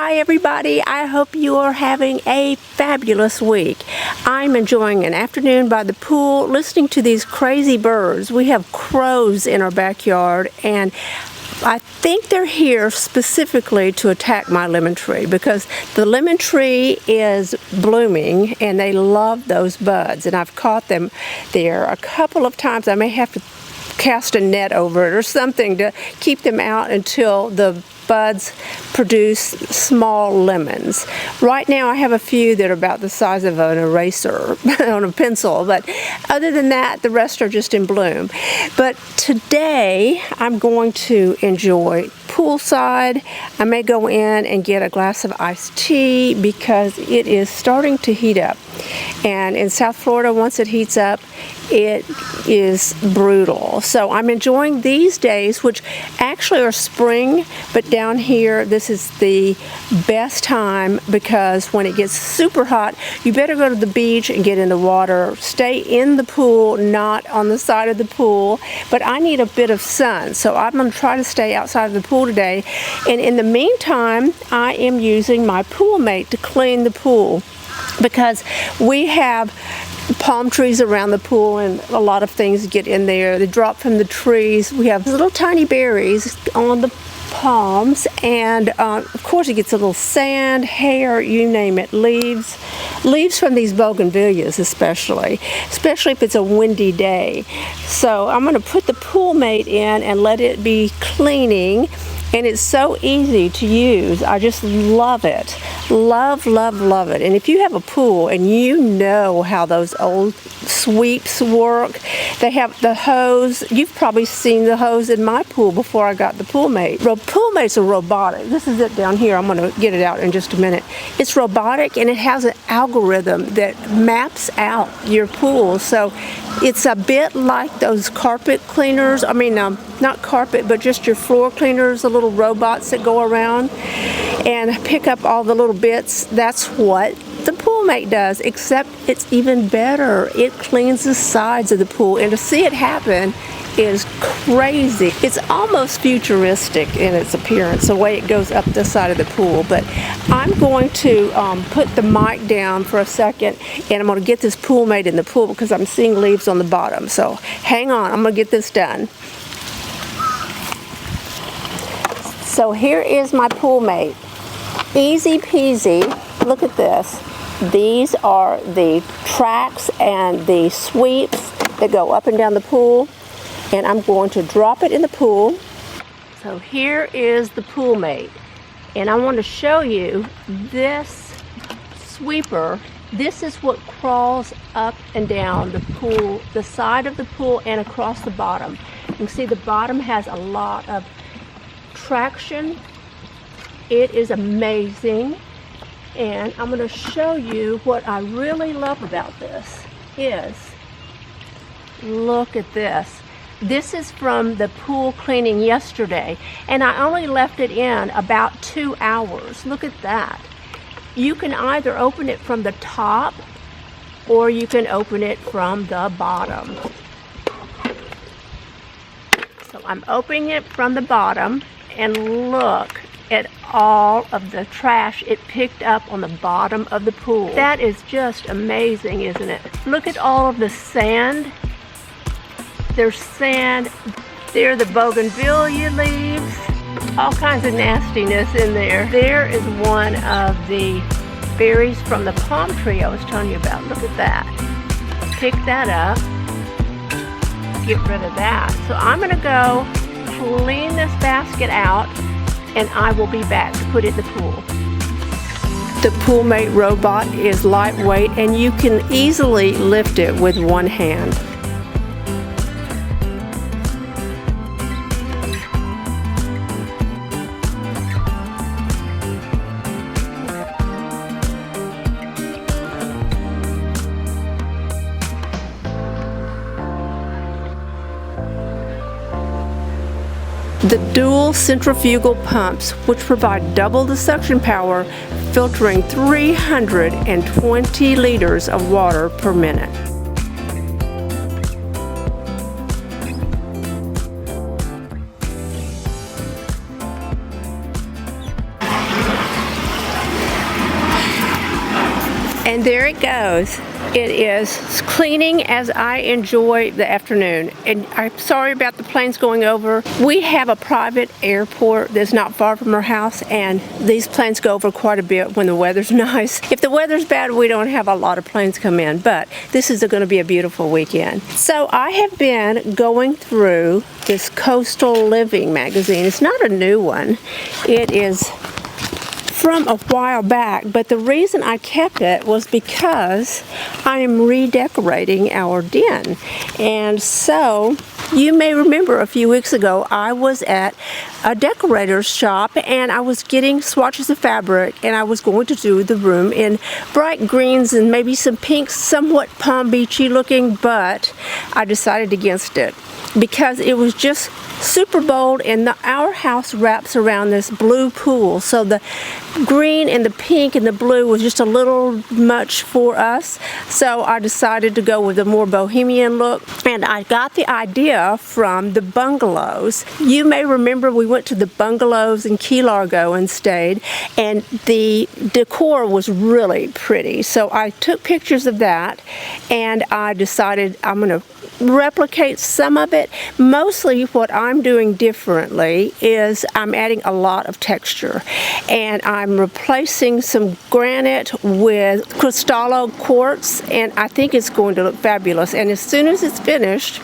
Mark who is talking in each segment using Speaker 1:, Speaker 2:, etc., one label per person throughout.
Speaker 1: Hi everybody, I hope you are having a fabulous week. I'm enjoying an afternoon by the pool listening to these crazy birds. We have crows in our backyard and I think they're here specifically to attack my lemon tree because the lemon tree is blooming and they love those buds, and I've caught them there a couple of times. I may have to cast a net over it or something to keep them out until the buds produce small lemons. Right now I have a few that are about the size of an eraser on a pencil, but other than that the rest are just in bloom. But today I'm going to enjoy poolside. I may go in and get a glass of iced tea because it is starting to heat up, and in South Florida once it heats up it is brutal. So I'm enjoying these days, which actually are spring, but down here this is the best time because when it gets super hot you better go to the beach and get in the water. Stay in the pool, not on the side of the pool, but I need a bit of sun, so I'm going to try to stay outside of the pool today. And in the meantime I am using my Poolmate to clean the pool because we have palm trees around the pool and a lot of things get in there. They drop from the trees. We have little tiny berries on the palms, and of course it gets a little sand, hair, you name it, leaves from these bougainvilleas especially if it's a windy day. So I'm going to put the Poolmate in and let it be cleaning, and it's so easy to use. I just love it. Love it. And if you have a pool and you know how those old sweeps work, they have the hose. You've probably seen the hose in my pool before I got the Poolmate. Poolmates are robotic. This is it down here. I'm going to get it out in just a minute. It's robotic and it has an algorithm that maps out your pool. So it's a bit like those carpet cleaners. I mean, not carpet, but just your floor cleaners, the little robots that go around and pick up all the little bits. That's what the Poolmate does, except it's even better. It cleans the sides of the pool, and to see it happen is crazy. It's almost futuristic in its appearance, the way it goes up the side of the pool. But I'm going to put the mic down for a second, and I'm going to get this Poolmate in the pool because I'm seeing leaves on the bottom. So hang on, I'm going to get this done. So here is my Poolmate. Easy peasy. Look at this. These are the tracks and the sweeps that go up and down the pool, and I'm going to drop it in the pool. So here is the Poolmate, and I want to show you this sweeper. This is what crawls up and down the pool, the side of the pool and across the bottom. You can see the bottom has a lot of traction. It is amazing, and I'm going to show you what I really love about this is, look at this. This is from the pool cleaning yesterday, and I only left it in about 2 hours. Look at that. You can either open it from the top or you can open it from the bottom. So I'm opening it from the bottom, and look at all of the trash it picked up on the bottom of the pool. That is just amazing, isn't it? Look at all of the sand. There's sand. There are the bougainvillea leaves. All kinds of nastiness in there. There is one of the berries from the palm tree I was telling you about. Look at that. Pick that up. Get rid of that. So I'm going to go clean this basket out, and I will be back to put it in the pool. The Poolmate robot is lightweight and you can easily lift it with one hand. The dual centrifugal pumps, which provide double the suction power, filtering 320 liters of water per minute. And there it goes. It is cleaning as I enjoy the afternoon. And I'm sorry about the planes going over. We have a private airport that's not far from our house, and these planes go over quite a bit when the weather's nice. If the weather's bad, we don't have a lot of planes come in, but this is going to be a beautiful weekend. So I have been going through this Coastal Living magazine. It's not a new one. It is from a while back, but the reason I kept it was because I am redecorating our den. And so you may remember a few weeks ago I was at a decorator's shop and I was getting swatches of fabric, and I was going to do the room in bright greens and maybe some pinks, somewhat Palm Beachy looking, but I decided against it because it was just super bold, and our house wraps around this blue pool, so the green and the pink and the blue was just a little much for us. So I decided to go with a more bohemian look, and I got the idea from the bungalows. You may remember we went to the bungalows in Key Largo and stayed, and the decor was really pretty. So I took pictures of that, and I decided I'm going to replicate some of it. Mostly what I'm doing differently is I'm adding a lot of texture, and I'm replacing some granite with Cristallo quartz, and I think it's going to look fabulous. And as soon as it's finished,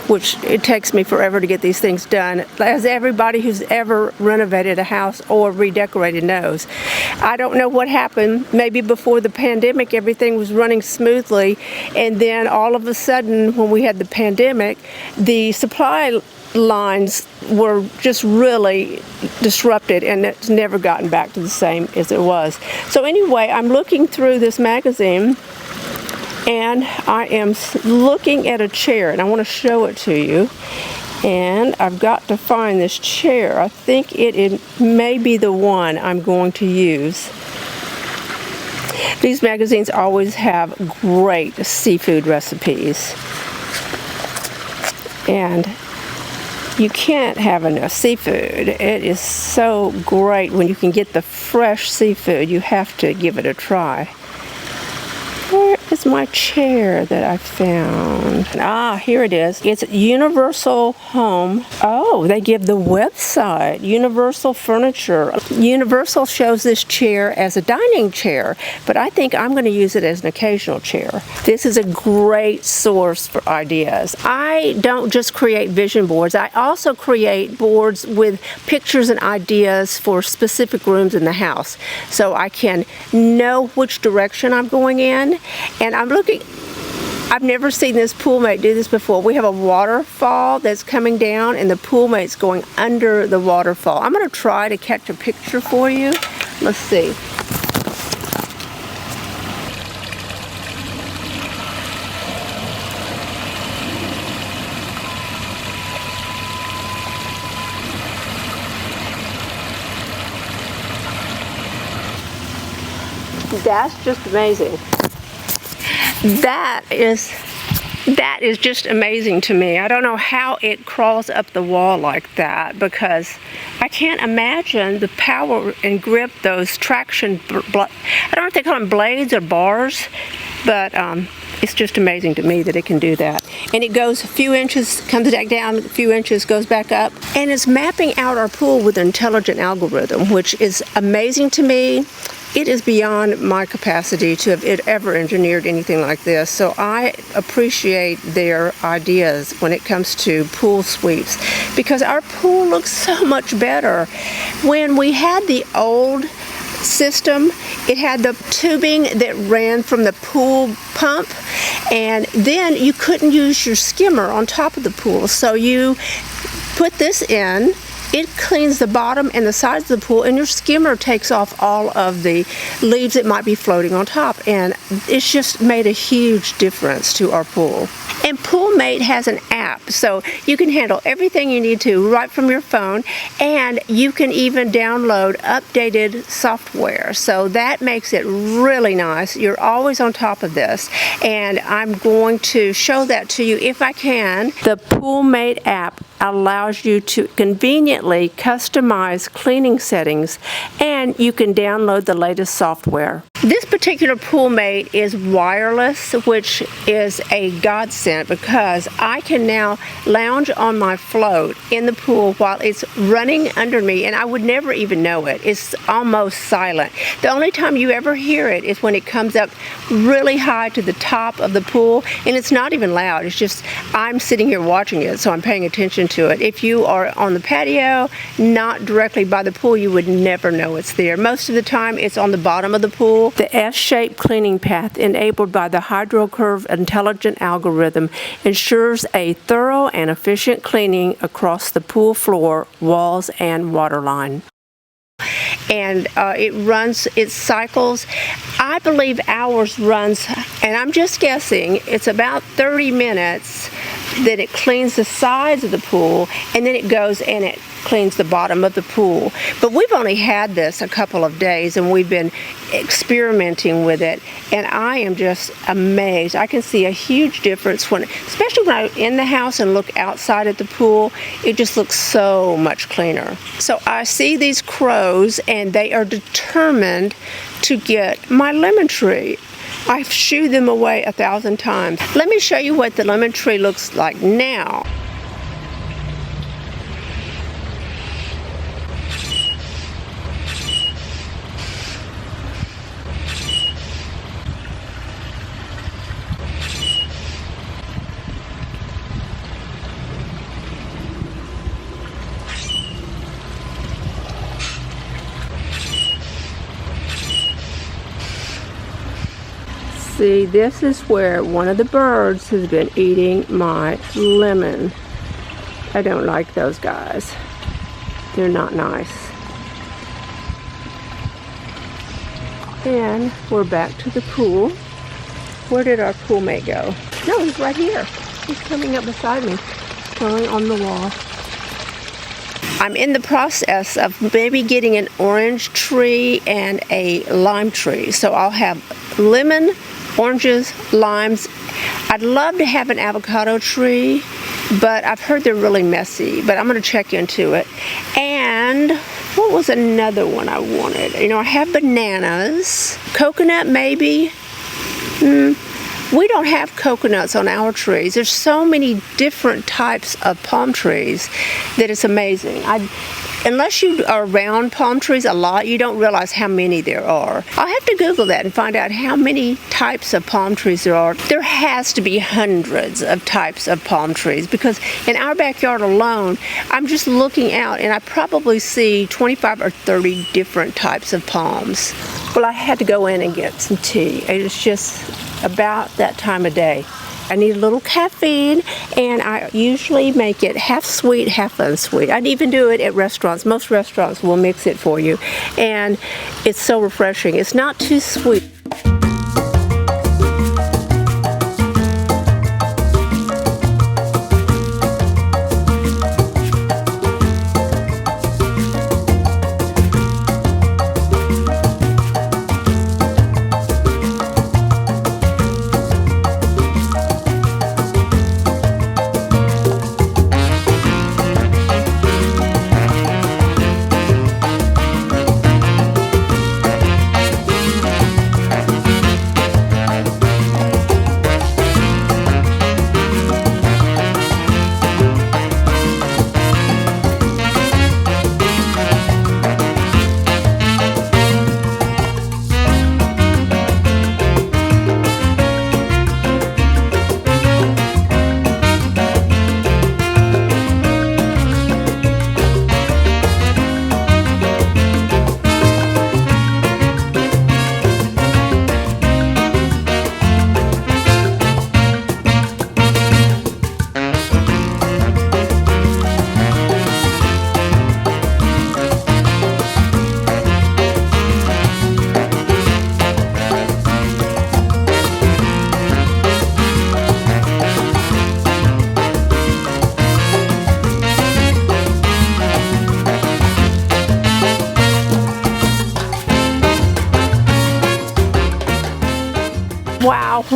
Speaker 1: which it takes me forever to get these things done, as everybody who's ever renovated a house or redecorated knows. I don't know what happened. Maybe before the pandemic everything was running smoothly, and then all of a sudden when we had the pandemic, the supply lines were just really disrupted, and it's never gotten back to the same as it was. So anyway, I'm looking through this magazine, and I am looking at a chair, and I want to show it to you. And I've got to find this chair. I think it may be the one I'm going to use. These magazines always have great seafood recipes, and you can't have enough seafood. It is so great when you can get the fresh seafood. You have to give it a try. Where is my chair that I found? Ah, here it is. It's Universal Home. Oh, they give the website, Universal Furniture. Universal shows this chair as a dining chair, but I think I'm going to use it as an occasional chair. This is a great source for ideas. I don't just create vision boards. I also create boards with pictures and ideas for specific rooms in the house, so I can know which direction I'm going in. And I'm looking, I've never seen this Poolmate do this before. We have a waterfall that's coming down, and the Poolmate's going under the waterfall. I'm going to try to catch a picture for you. Let's see. That's just amazing. That is just amazing to me. I don't know how it crawls up the wall like that, because I can't imagine the power and grip those traction, I don't know if they call them blades or bars, but it's just amazing to me that it can do that. And it goes a few inches, comes back down a few inches, goes back up, and it's mapping out our pool with an intelligent algorithm, which is amazing to me. It is beyond my capacity to have ever engineered anything like this, so I appreciate their ideas when it comes to pool sweeps, because our pool looks so much better. When we had the old system, it had the tubing that ran from the pool pump, and then you couldn't use your skimmer on top of the pool, so you put this in. It cleans the bottom and the sides of the pool, and your skimmer takes off all of the leaves that might be floating on top, and it's just made a huge difference to our pool. And Poolmate has an app, so you can handle everything you need to right from your phone, and you can even download updated software, so that makes it really nice. You're always on top of this, and I'm going to show that to you if I can. The Poolmate app allows you to conveniently customize cleaning settings, and you can download the latest software. This particular Poolmate is wireless, which is a godsend because I can now lounge on my float in the pool while it's running under me, and I would never even know it. It's almost silent. The only time you ever hear it is when it comes up really high to the top of the pool, and it's not even loud. It's just I'm sitting here watching it, so I'm paying attention to it. If you are on the patio, not directly by the pool, you would never know it's there. Most of the time, it's on the bottom of the pool. The S-shaped cleaning path enabled by the HydroCurve intelligent algorithm ensures a thorough and efficient cleaning across the pool floor, walls, and waterline. And it cycles, I believe ours runs, and I'm just guessing, it's about 30 minutes that it cleans the sides of the pool, and then it goes and it cleans the bottom of the pool. But we've only had this a couple of days, and we've been experimenting with it, and I am just amazed. I can see a huge difference especially when I'm in the house and look outside at the pool. It just looks so much cleaner. So I see these crows, and they are determined to get my lemon tree. I've shooed them away 1,000 times. Let me show you what the lemon tree looks like now. See, this is where one of the birds has been eating my lemon. I don't like those guys. They're not nice. And we're back to the pool. Where did our Poolmate go? No, he's right here. He's coming up beside me, going on the wall. I'm in the process of maybe getting an orange tree and a lime tree. So I'll have lemon, oranges, limes. I'd love to have an avocado tree, but I've heard they're really messy, but I'm going to check into it. And what was another one I wanted? You know, I have bananas, coconut maybe. We don't have coconuts on our trees. There's so many different types of palm trees that it's amazing. Unless you are around palm trees a lot, you don't realize how many there are. I'll have to Google that and find out how many types of palm trees there are. There has to be hundreds of types of palm trees because in our backyard alone, I'm just looking out and I probably see 25 or 30 different types of palms. Well, I had to go in and get some tea. It's just about that time of day. I need a little caffeine, and I usually make it half sweet, half unsweet. I'd even do it at restaurants. Most restaurants will mix it for you, and it's so refreshing. It's not too sweet.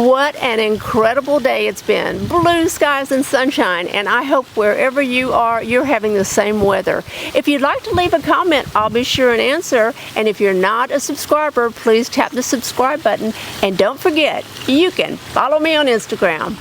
Speaker 1: What an incredible day it's been. Blue skies and sunshine, and I hope wherever you are, you're having the same weather. If you'd like to leave a comment, I'll be sure and answer. And if you're not a subscriber, please tap the subscribe button. And don't forget, you can follow me on Instagram.